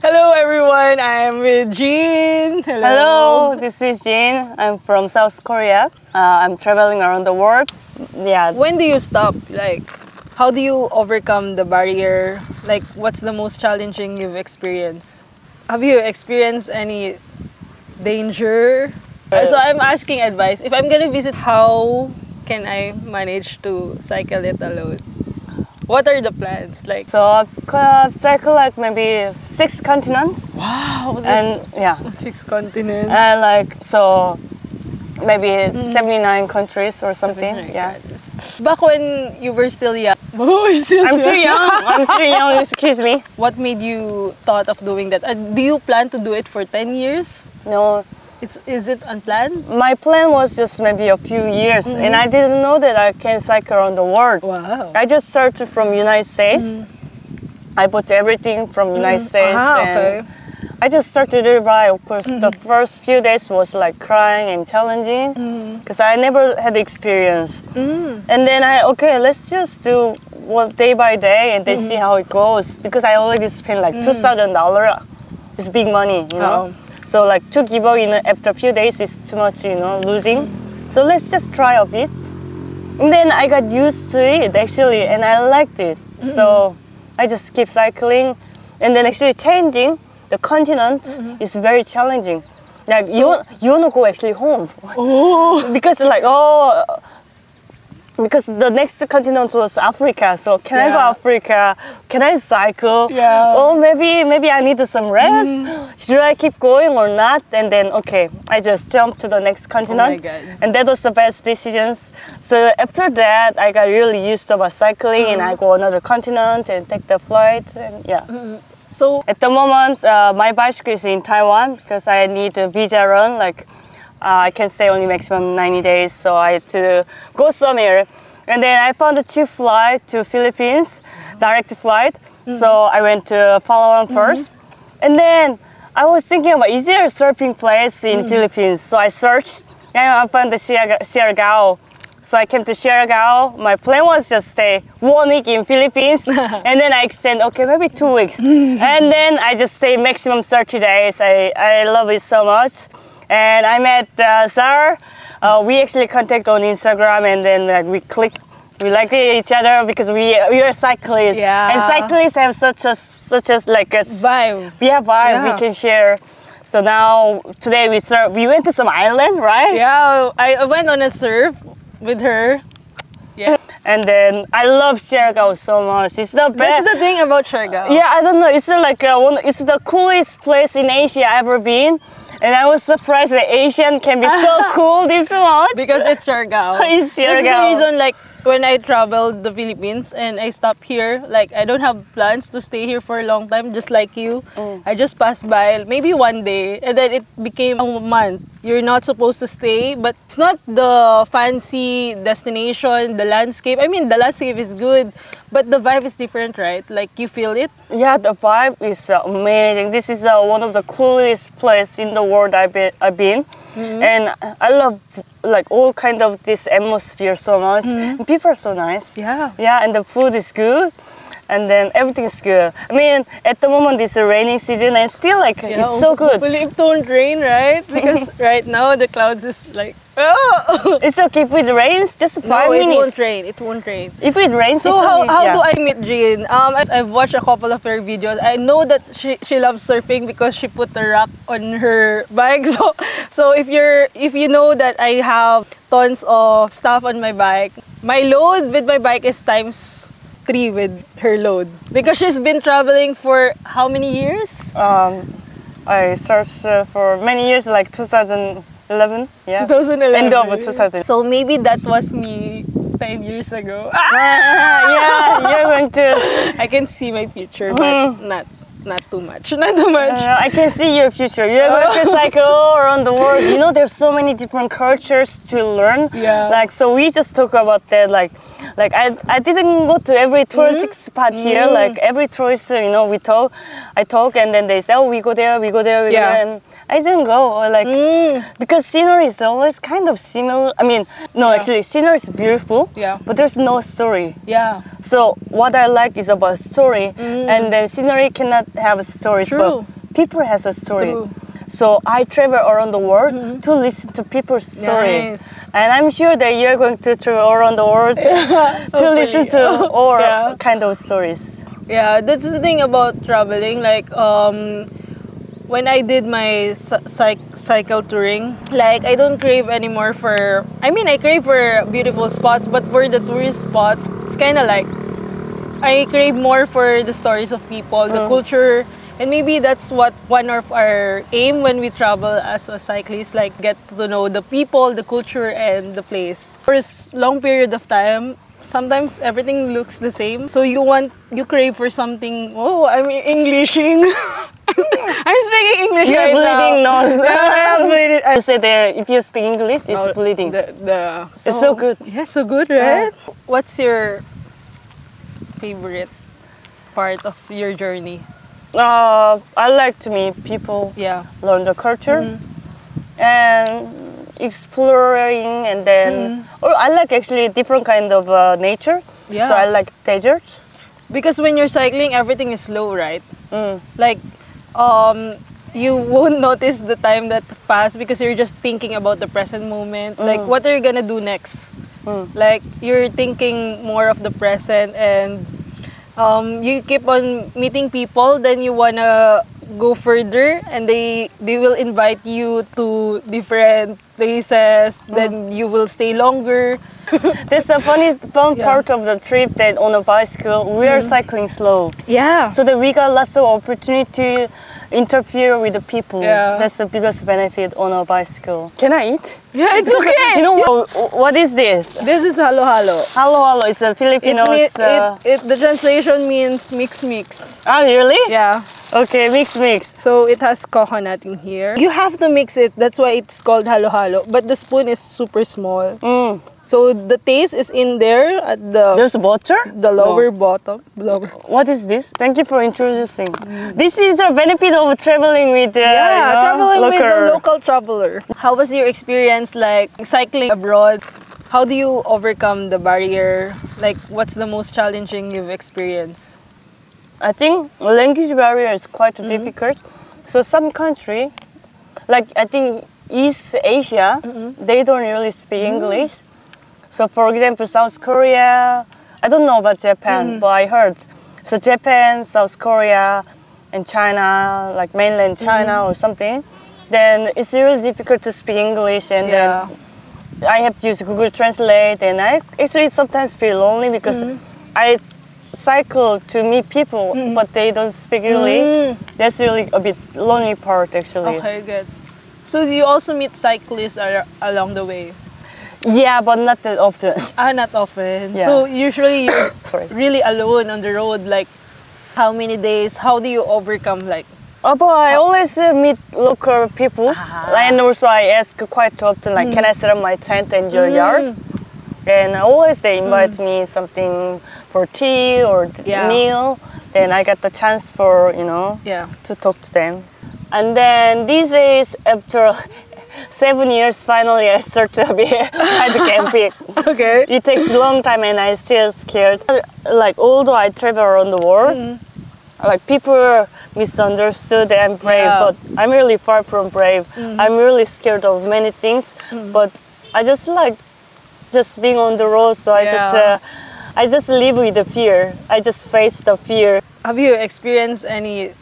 Hello everyone, I'm with Jean. Hello, this is Jean. I'm from South Korea. I'm traveling around the world. Yeah. When do you stop? Like, how do you overcome the barrier? Like, what's the most challenging you've experienced? Have you experienced any danger? So I'm asking advice. If I'm gonna visit, how can I manage to cycle it alone? What are the plans? Like, So I've cycled like maybe 6 continents. wow, And yeah. 6 continents. And like, so maybe 79 countries or something. Yeah. Back when you were still young. Oh, I'm still young. I'm still young, excuse me. What made you thought of doing that? Do you plan to do it for 10 years? No, Is it unplanned? my plan was just maybe a few years. And I didn't know that I can cycle around the world. Wow. I just started from United States. I bought everything from United States. Okay. And I just started it by, of course, the first few days was like crying and challenging because I never had experience. And then let's just do one day by day and then see how it goes because I already spent like $2,000. It's big money, you know. So like to give up after a few days is too much, you know, losing. So let's just try a bit. And then I got used to it actually and I liked it. So I just keep cycling and then actually changing the continent is very challenging. Like you want to go actually home because like because the next continent was Africa. So can I go Africa? Can I cycle? Yeah. Oh, maybe I need some rest. Should I keep going or not? And then I just jumped to the next continent. God. And that was the best decisions. So after that, I got really used to about cycling and I go another continent and take the flight and yeah. So, At the moment, my bicycle is in Taiwan because I need a visa run. Like, I can stay only maximum 90 days, so I had to go somewhere. And then I found a cheap flight to Philippines, direct flight. So I went to Palawan first. And then I was thinking about, is there a surfing place in Philippines? So I searched and I found the Siargao. So I came to Siargao. My plan was just stay 1 week in Philippines, and then I extend, maybe 2 weeks. And then I just stay maximum 30 days. I love it so much. And I met Zara. We actually contact on Instagram, and then we clicked. We like each other because we are cyclists. Yeah. And cyclists have such a vibe. Yeah, vibe Yeah. we can share. So now today we went to some island, right? Yeah, I went on a surf with her. Yeah. And then I love Siargao so much. It's the best. That's the thing about Siargao. Yeah, I don't know. It's like it's the coolest place in Asia I've ever been. And I was surprised that Asian can be so cool this much. Because it's Siargao. It's That's the Siargao. reason, like, when I traveled the Philippines and I stopped here, like, I don't have plans to stay here for a long time, just like you. I just passed by, maybe one day, and then it became a month. You're not supposed to stay, but it's not the fancy destination, the landscape. I mean, the landscape is good, but the vibe is different, right? Like, you feel it? Yeah, the vibe is amazing. This is one of the coolest places in the world I've been. And I love like all kind of this atmosphere so much. And people are so nice. Yeah. Yeah, and the food is good. And then everything is good. I mean, at the moment it's a raining season and still like it's so good. Hopefully it don't rain, right? Because right now the clouds is like, oh! It's okay if it rains, just 5 No, minutes. it won't rain. It won't rain. If it rains, So it's how okay, do I meet Jean? I've watched a couple of her videos. I know that she loves surfing because she put a rack on her bike. So if you know that I have tons of stuff on my bike, my load with my bike is times 3 with her load because she's been traveling for how many years? I searched for many years, like 2011. Yeah. 2011. End of 2000. So maybe that was me 10 years ago. Yeah, you're going to. I can see my future, but not too much. Not too much. I can see your future. You're going to cycle around the world. You know, there's so many different cultures to learn. Yeah. Like, so we just talk about that. Like Like I didn't go to every touristic spot here. Like every tourist, you know, I talk, and then they say, oh, we go there, we go there, we go there, and I didn't go. Or like because scenery is always kind of similar. I mean, no, actually, scenery is beautiful. Yeah. But there's no story. Yeah. So what I like is about story, and then scenery cannot have a story. True. But people has a story. True. So I travel around the world to listen to people's story. Nice. And I'm sure that you're going to travel around the world to listen to all kind of stories. Yeah, that's the thing about traveling. Like, when I did my cycle touring, like, I don't crave anymore for, I mean, I crave for beautiful spots, but for the tourist spots, it's kind of like, I crave more for the stories of people, the culture. And maybe that's what one of our aim when we travel as a cyclist, like get to know the people, the culture, and the place. For a long period of time, sometimes everything looks the same. So you crave for something. Oh, I'm Englishing. I'm speaking English You're right bleeding now. nose. I'm bleeding. You say that if you speak English, it's bleeding. It's so good. Yeah, so good, right? What's your favorite part of your journey? I like to meet people, Yeah. learn the culture, and exploring, and then or I like actually different kind of nature. Yeah. So I like deserts. Because when you're cycling, everything is slow, right? Like, you won't notice the time that passed because you're just thinking about the present moment. Like, what are you gonna do next? Like, you're thinking more of the present, and you keep on meeting people, then you wanna go further, and they will invite you to different places, then you will stay longer. That's a fun part of the trip, that on a bicycle we are cycling slow, Yeah. so that we got lots of opportunity to interfere with the people. Yeah. That's the biggest benefit on a bicycle. Can I eat? Yeah, it's okay. You know what is this? This is halo halo. Halo halo. It's a Filipinos. The translation means mix. Oh really? Yeah. Okay, mix. So it has coconut in here. You have to mix it. That's why it's called halo halo. But the spoon is super small. So the taste is in there at There's butter? the lower bottom. Lower. What is this? Thank you for introducing. This is the benefit of traveling with Traveling with a local traveler. How was your experience like cycling abroad? How do you overcome the barrier? Like, what's the most challenging you've experienced? I think language barrier is quite difficult. So some country, like I think East Asia, they don't really speak English. So for example, South Korea, I don't know about Japan, but I heard. So Japan, South Korea, and China, like mainland China or something, then it's really difficult to speak English, and then I have to use Google Translate, and I actually sometimes feel lonely because I cycle to meet people, but they don't speak really. That's really a bit lonely part actually. Okay, good. So do you also meet cyclists along the way? Yeah, but not that often. Not often. Yeah. So usually you're Sorry. really alone on the road. Like, how many days? How do you overcome like? But I always meet local people, and also I ask quite often, like, can I set up my tent in your yard? And always they invite me something for tea or meal. Then I get the chance for to talk to them. And then these days, after 7 years, finally I start to be at the camping. Okay. It takes a long time, and I'm still scared. Like, although I travel around the world, like people misunderstood that I'm brave, but I'm really far from brave. I'm really scared of many things, but I just like being on the road. So I just live with the fear. I just face the fear. Have you experienced any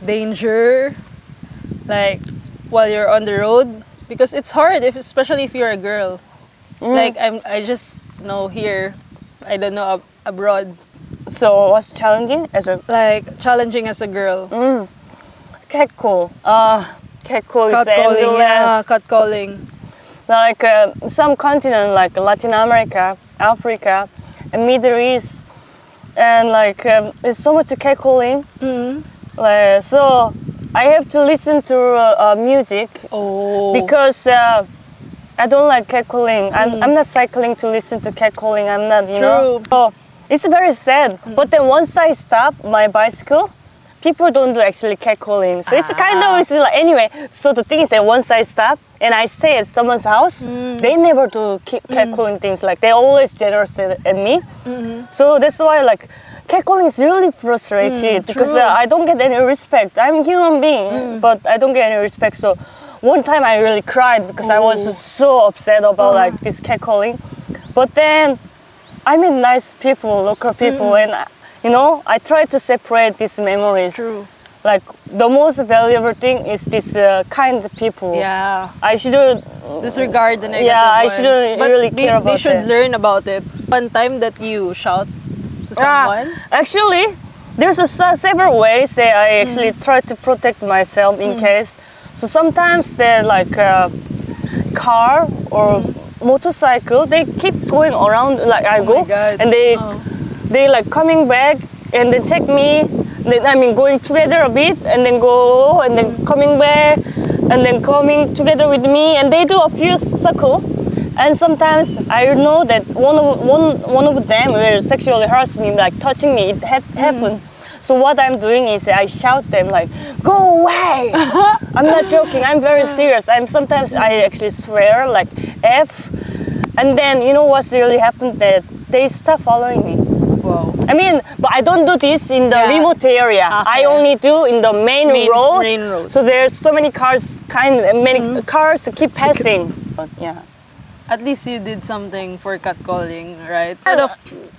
danger, like while you're on the road? Because it's hard, especially if you're a girl. Like I just know here, I don't know abroad. So what's challenging as a challenging as a girl? Catcall. Catcall is Catcalling, yeah, catcalling. Like some continent, like Latin America, Africa, and Middle East, and like there's so much catcalling. So I have to listen to music because I don't like catcalling. I'm not cycling to listen to catcalling. I'm not, you know. So it's very sad. But then once I stop my bicycle, people don't do actually catcalling. So it's kind of, it's like, anyway, so the thing is that once I stop and I stay at someone's house, they never do catcalling things. Like, they're always generous at me. So that's why, like, catcalling is really frustrated because I don't get any respect. I'm a human being, but I don't get any respect. So one time I really cried because I was so upset about like this catcalling. But then I meet nice people, local people, and you know, I try to separate these memories. True. Like, the most valuable thing is this kind people. Yeah. I shouldn't Disregard the negative Yeah, I ones. shouldn't But really care about They should it. learn about it. One time that you shout to someone. Actually, there's several ways that I actually try to protect myself in case. So sometimes they're like a car or motorcycle, they keep going around like I go, my God. and they like coming back and then check me. Then, I mean, going together a bit and then go and then coming back and then coming together with me, and they do a few circles. And sometimes I know that one of them will sexually harass me, like touching me. It happened. So what I'm doing is I shout them like, "Go away!" I'm not joking. I'm very serious. Sometimes I actually swear like F, and then you know what's really happened? That they stop following me. Wow. I mean, but I don't do this in the remote area. I only do in the main road. Main road. So there's so many cars, many cars keep passing. But yeah. At least you did something for catcalling, right? Instead of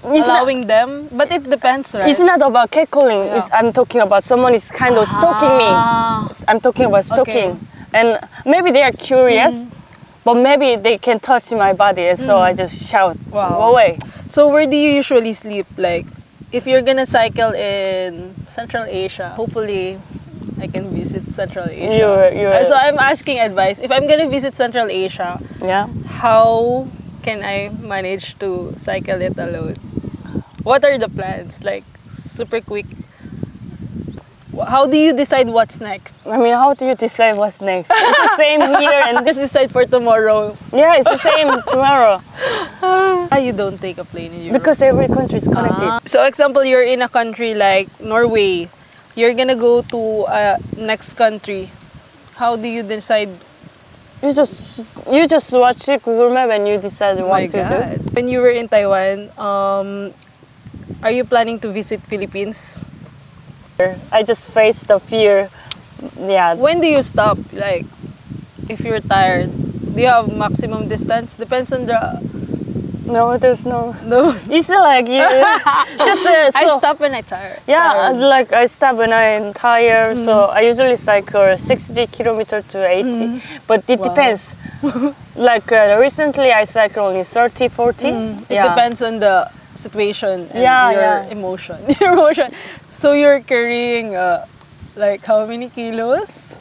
allowing them, but it depends, right? It's not about catcalling. Yeah. I'm talking about someone is kind of stalking me. I'm talking about stalking. And maybe they are curious, but maybe they can touch my body. So I just shout, Wow. "Go away." So where do you usually sleep? Like, if you're gonna cycle in Central Asia, hopefully I can visit Central Asia. So I'm asking advice. If I'm gonna visit Central Asia, Yeah. how can I manage to cycle it alone? What are the plans? Like, super quick. How do you decide what's next? I mean, how do you decide what's next? It's the same here and Just decide for tomorrow. yeah, it's the same tomorrow. You don't take a plane in Europe. Because every country is connected. So, example, you're in a country like Norway. You're gonna go to next country. How do you decide? You just watch Google Map and you decide what to do. When you were in Taiwan, are you planning to visit Philippines? I just faced the fear. Yeah. When do you stop? Like, if you're tired, do you have maximum distance? Depends on the. No, there's no. No. It's like you just I stop when I tired. Yeah, like I stop when I'm tired. So I usually cycle 60 kilometers to 80, but it depends. Like recently I cycle only 30, 40. It depends on the situation and your emotion. Your emotion. So you're carrying like how many kilos?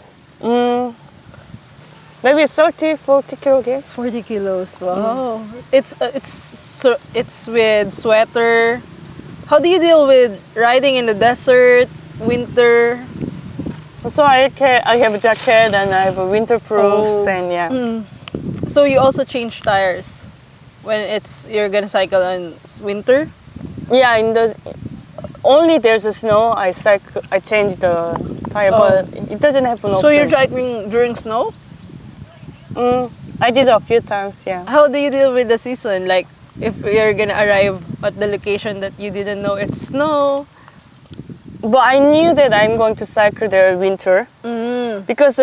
Maybe 30, 40 kilograms. 40 kilos. Wow. It's with sweater. How do you deal with riding in the desert, winter? So I have a jacket and I have a winterproofs and yeah. So you also change tires when you're gonna cycle in winter? Yeah, only there's a snow. I change the tire, but it doesn't happen often. So you're cycling during snow? I did a few times, yeah. How do you deal with the season? Like, if you're gonna arrive at the location that you didn't know it's snow? But I knew that I'm going to cycle there winter because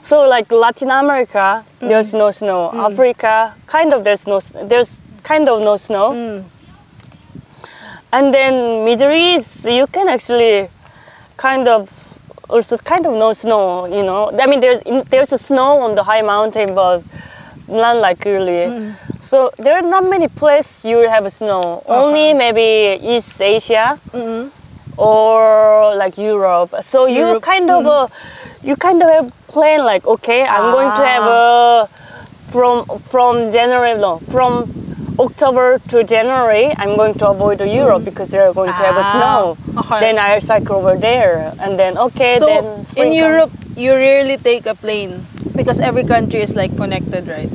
so like Latin America, there's no snow. Africa, there's kind of no snow. And then Middle East, you can actually also kind of no snow, you know. I mean, there's a snow on the high mountain, but not like really. So there are not many places you will have snow. Only maybe East Asia or like Europe. So you kind of have plan like, okay, I'm going to have from October to January, I'm going to avoid Europe because they're going to have a snow. Okay. Then I'll cycle over there, and then So then spring in Europe, you rarely take a plane because every country is like connected, right?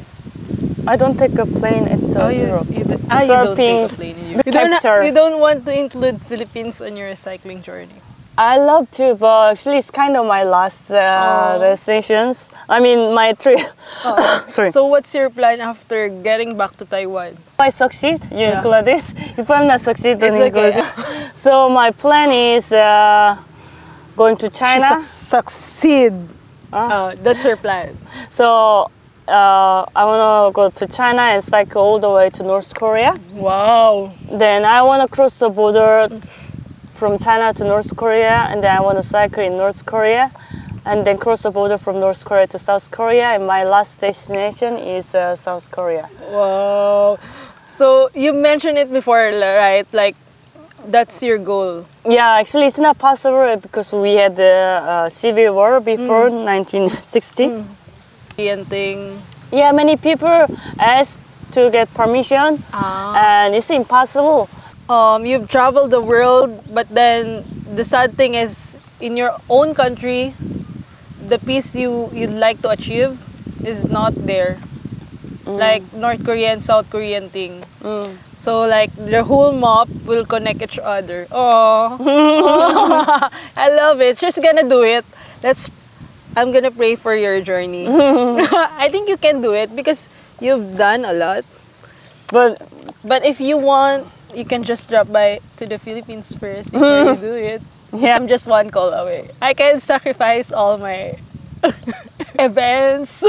I don't take a plane at Europe. You don't take a plane in Europe. Capture. You don't want to include Philippines on your cycling journey. I love to, but actually it's kind of my last destinations. I mean, my trip. Sorry. So what's your plan after getting back to Taiwan? If I succeed, you include it. If I'm not succeed, then It's include okay. it. So my plan is going to China. Succeed. That's her plan. So I want to go to China and cycle all the way to North Korea. Wow. Then I want to cross the border from China to North Korea, and then I want to cycle in North Korea, and then cross the border from North Korea to South Korea, and my last destination is South Korea. Wow. So you mentioned it before, right? Like, that's your goal. Yeah, actually it's not possible because we had the civil war before 1960. And thing. Yeah, many people asked to get permission, and it's impossible. You've traveled the world, but then the sad thing is, in your own country, the peace you'd like to achieve is not there. Like North Korea and South Korean thing. So like the whole mob will connect each other. Oh, I love it. She's gonna do it. I'm gonna pray for your journey. I think you can do it because you've done a lot. But if you want, you can just drop by to the Philippines first before you do it. Yeah. I'm just one call away. I can sacrifice all my events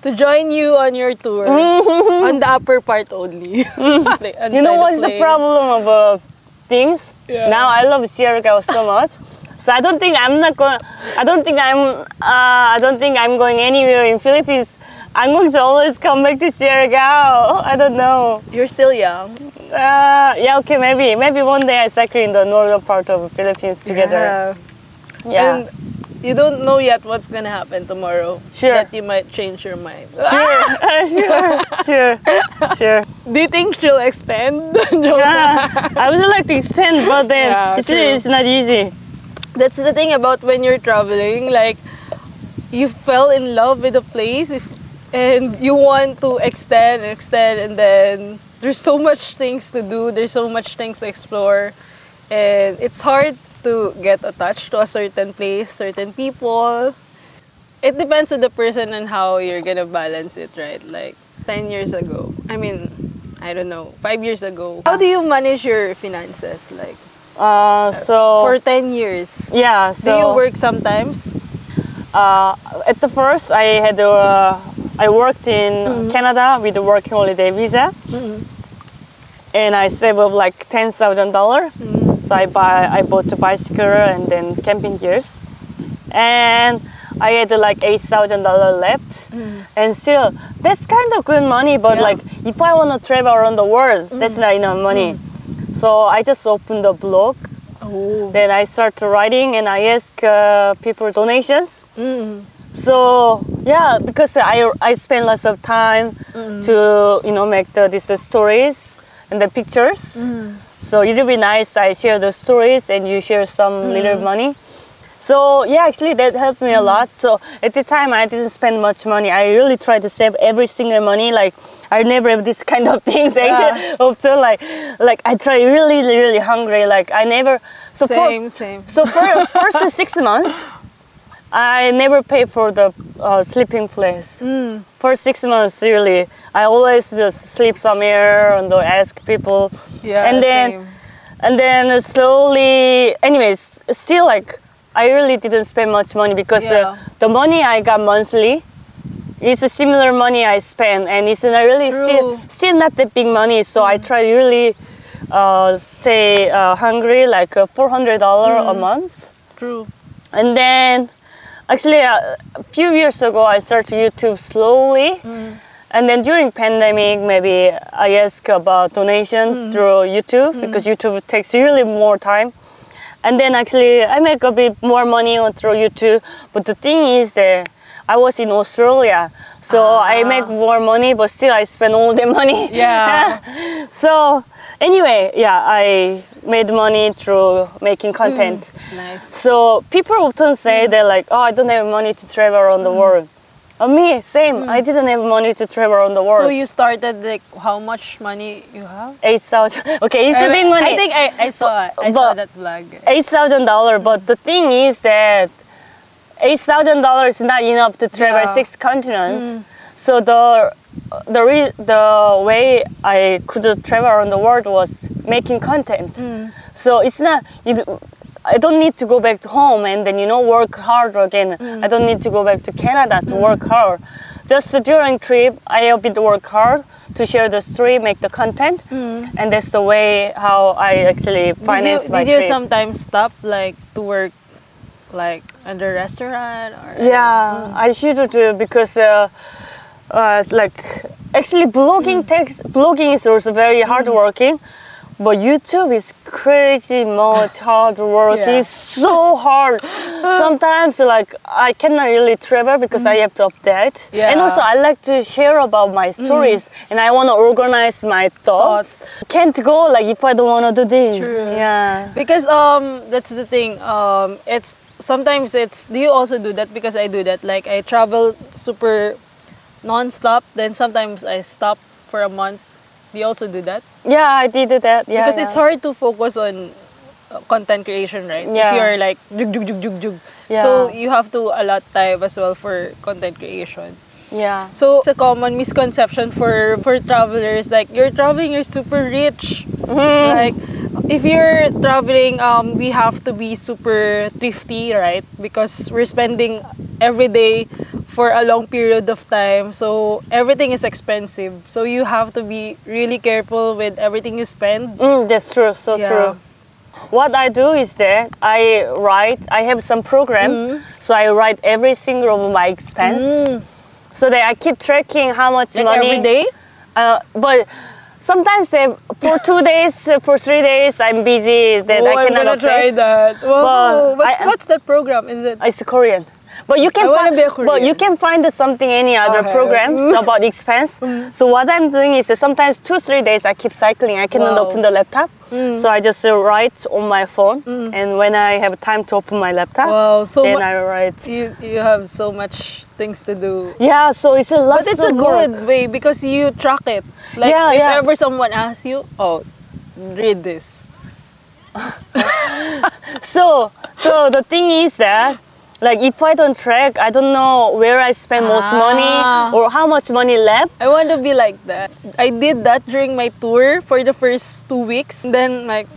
to join you on your tour. On the upper part only. You know what's the problem of things? Yeah. Now I love Siargao so much. So I don't think I'm going anywhere in Philippines. I'm going to always come back to Siargao. I don't know. You're still young. Yeah, okay, maybe one day I cycle in the northern part of the Philippines together. Yeah. And you don't know yet what's gonna happen tomorrow. Sure. That you might change your mind. Sure. Do you think she'll extend? I would like to extend, but then it's not easy. That's the thing about when you're traveling, like you fell in love with a place and you want to extend, and then there's so much things to do, there's so much things to explore, and it's hard to get attached to a certain place, certain people. It depends on the person and how you're gonna balance it, right? Like 10 years ago, I don't know, 5 years ago. How do you manage your finances? Like, so for 10 years. Yeah. So do you work sometimes? At the first, I worked in Canada with a working holiday visa, and I saved up like $10,000. So I bought a bicycle and then camping gears, and I had like $8,000 left, and still that's kind of good money. But like if I want to travel around the world, that's not enough money. So I just opened a blog. Then I started writing and I ask people donations. So yeah, because I spend lots of time to make these stories and the pictures. So it would be nice. I share the stories and you share some little money. So yeah, actually that helped me a lot. So at the time I didn't spend much money. I really tried to save every single money. Like I never have this kind of things. Actually, often like I try really hungry. Like I never. So same. So for first 6 months, I never pay for the sleeping place. For 6 months, really, I always just sleep somewhere and ask people. Yeah, and then slowly, anyways, still like. I really didn't spend much money because the money I got monthly is a similar money I spend, and it's not really still not that big money. So I try to really stay hungry, like $400 a month. True. And then actually a few years ago I started YouTube slowly, and then during pandemic maybe I asked about donation through YouTube because YouTube takes really more time. And then actually I make a bit more money through YouTube. But the thing is that I was in Australia, so I make more money, but still I spend all the money. Yeah. So Anyway, yeah, I made money through making content. Nice. So people often say they're like, oh, I don't have money to travel around the world. Me, same. I didn't have money to travel around the world. So you started like how much money you have? 8,000. Okay, it's a big money. I think I saw that vlog. $8,000. But the thing is that $8,000 is not enough to travel Yeah. 6 continents. So the way I could travel around the world was making content. So it's not. I don't need to go back to home and then work hard again. I don't need to go back to Canada to work hard. Just during trip, I have been to work hard to share the story, make the content, and that's the way how I actually finance my Did trip. you sometimes stop like to work like in the restaurant or? Yeah, I should do because like actually blogging is also very hardworking. But YouTube is crazy much hard work. Yeah. It's so hard. Sometimes like I cannot really travel because I have to update. Yeah. And also I like to share about my stories and I want to organize my thoughts. Can't go like if I don't want to do this. True. Yeah. Because that's the thing. It's sometimes it's. Do you also do that? Because I do that. Like I travel super non-stop. Then sometimes I stop for a month. Do you also do that? Yeah, I did that. Yeah. Because it's hard to focus on content creation, right? Yeah. If you're like jug jug jug jug jug. Yeah. So you have to allot time as well for content creation. Yeah. So it's a common misconception for travelers, like you're traveling, you're super rich. Like if you're traveling, we have to be super thrifty, right? Because we're spending every day for a long period of time, so everything is expensive. So you have to be really careful with everything you spend. That's true. So Yeah. true. What I do is that I have some program, so I write every single of my expense, so that I keep tracking how much Like money. every day? But sometimes for 2 days, for 3 days, I'm busy that I I'm cannot gonna try update. that. Wow. But What's that program? Is it? It's Korean. But you can I wanna find, be a Korean. but you can find something any other Okay. programs about expense. So what I'm doing is that sometimes 2-3 days I keep cycling. I cannot Wow. open the laptop, so I just write on my phone. And when I have time to open my laptop, Wow, so then I write. you have so much things to do. Yeah, so it's a lot. But it's a good way because you track it. Like Yeah, if yeah. ever someone asks you, oh, read this. So the thing is that, like, if I don't track, I don't know where I spend most money or how much money left. I want to be like that. I did that during my tour for the first 2 weeks. Then like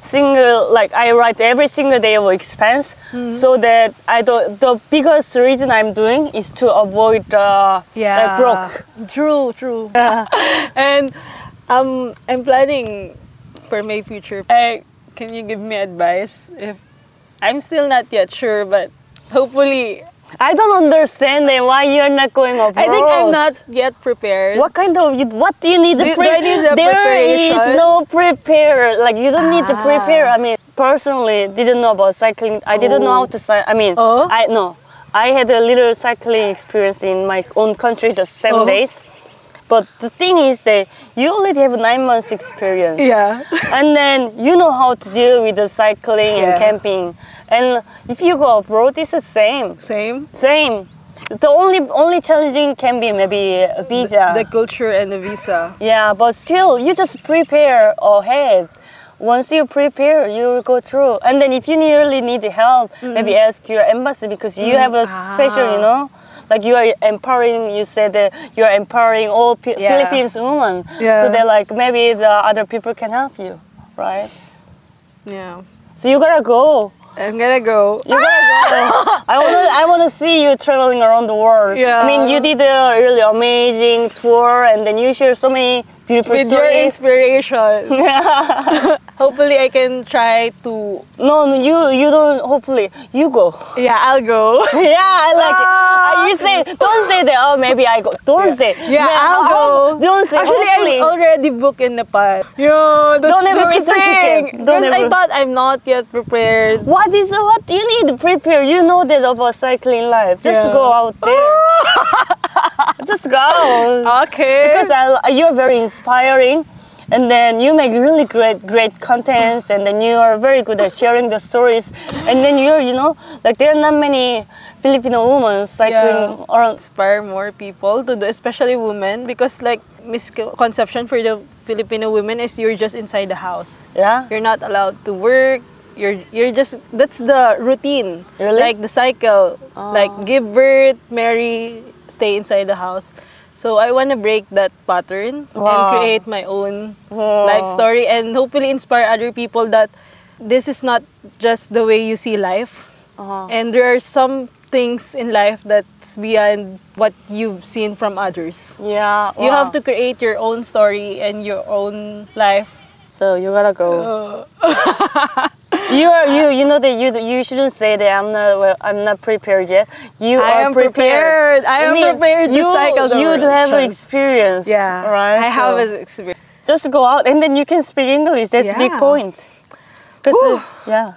I write every single day of expense, so that I don't. The biggest reason I'm doing is to avoid like broke. True. And I'm planning for my future. Can you give me advice? If I'm still not yet sure, but hopefully. I don't understand then why you're not going abroad. I think I'm not yet prepared. What do you need to Do I need a There preparation? is no prepare. Like you don't need to prepare. I mean, personally, didn't know about cycling. I didn't know how to cycle. I mean, I had a little cycling experience in my own country, just 7 days. But the thing is that you already have 9 months experience. Yeah. And then you know how to deal with the cycling and camping. And if you go abroad, it's the same. Same. The only challenging can be maybe a visa. The culture and the visa. Yeah, but still, you just prepare ahead. Once you prepare, you will go through. And then if you really need help, maybe ask your embassy because you have a special, like you are empowering, you said that you are empowering all Philippines women. Yeah. So they're like, maybe the other people can help you, right? Yeah. So you gotta go. I'm gonna go. You gotta go. I wanna see you traveling around the world. Yeah. I mean, you did a really amazing tour, and then you share so many beautiful With your stories. inspiration. Hopefully I can try to. No, you don't. Hopefully, you go. Yeah, I'll go. Yeah, I like it. You say, don't say that. Oh, maybe I go. Don't say. Yeah, I'll go. Don't say. Actually, hopefully. I'm already booked in Nepal. Yeah, Don't ever that's the return thing. ticket. Don't Because I ever- thought I'm not yet prepared. What do you need to prepare? You know that about cycling life. Just Yeah. go out there. Just go. Okay. Because you're very inspiring, and then you make really great contents, and then you are very good at sharing the stories, and then you're, you know, like there are not many Filipino women cycling around. Inspire more people to do, especially women, because like misconception for the Filipino women is you're just inside the house. Yeah. You're not allowed to work. You're just, that's the routine. Really? Like the cycle. Like give birth, marry, stay inside the house. So I want to break that pattern and create my own life story, and hopefully inspire other people that this is not just the way you see life. And there are some things in life that's beyond what you've seen from others. Yeah. You have to create your own story and your own life. So you gotta go. You know that you shouldn't say that I'm not prepared yet. You I are am prepared. I am prepared to cycle the world. You have an experience. Yeah. Right. I have an experience. Just go out and then you can speak English. That's a big point. Because yeah.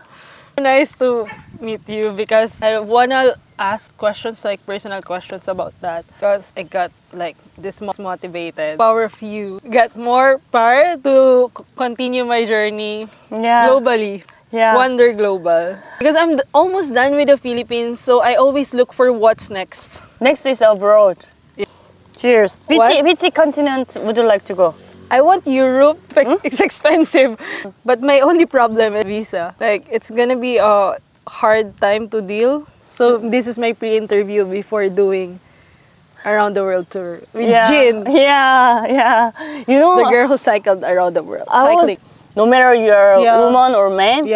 Nice to meet you, because I wanna ask questions, like personal questions about that, because I got like this motivated. Power of you got more power to continue my journey globally. Yeah. Wander global. Because I'm almost done with the Philippines, so I always look for what's next. Next is abroad. Yeah. Cheers. Which continent would you like to go? I want Europe. It's expensive. But my only problem is visa. Like, it's gonna be a hard time to deal. So this is my pre-interview before doing around the world tour with Jin. Yeah. You know, the girl who cycled around the world. Cycling. No matter you're a woman or man,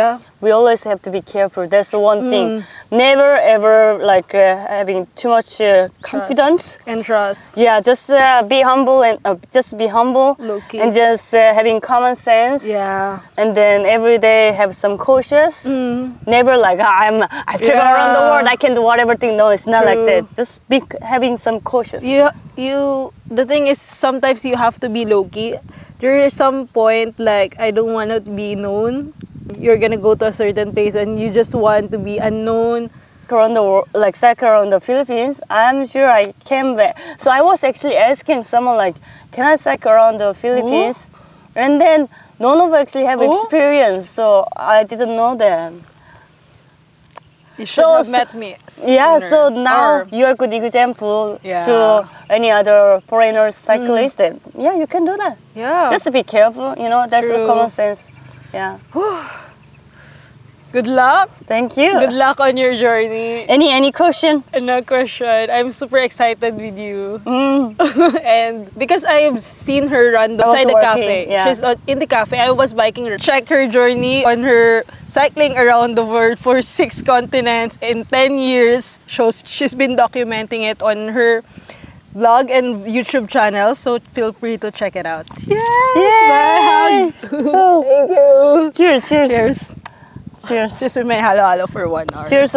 we always have to be careful. That's the one thing. Never ever like having too much confidence and trust. Yeah, just be humble and Low-key. and just having common sense. Yeah. And then every day have some cautious. Never like I travel around the world, I can do whatever thing. No, it's not like that. Just be having some cautious. The thing is, sometimes you have to be low-key. There is some point like I don't want to be known. You're gonna go to a certain place and you just want to be unknown. Around the world, like cycle around the Philippines, I'm sure I came back. So I was actually asking someone like, can I cycle around the Philippines? And then none of us actually have experience, so I didn't know that. You should have met me Yeah, so sooner. now you're a good example to any other foreigners cyclists that, you can do that. Yeah. Just be careful, you know, that's the common sense. Yeah. Good luck. Thank you. Good luck on your journey. Any question? No question. I'm super excited with you. And because I've seen her run outside the cafe. Yeah. She's in the cafe. I was biking her. Check her journey on her cycling around the world for 6 continents in 10 years. She's been documenting it on her vlog and YouTube channel. So feel free to check it out. Yes! Bye! Thank you. Cheers. Cheers. Cheers with my halo-halo for 1 hour. Cheers.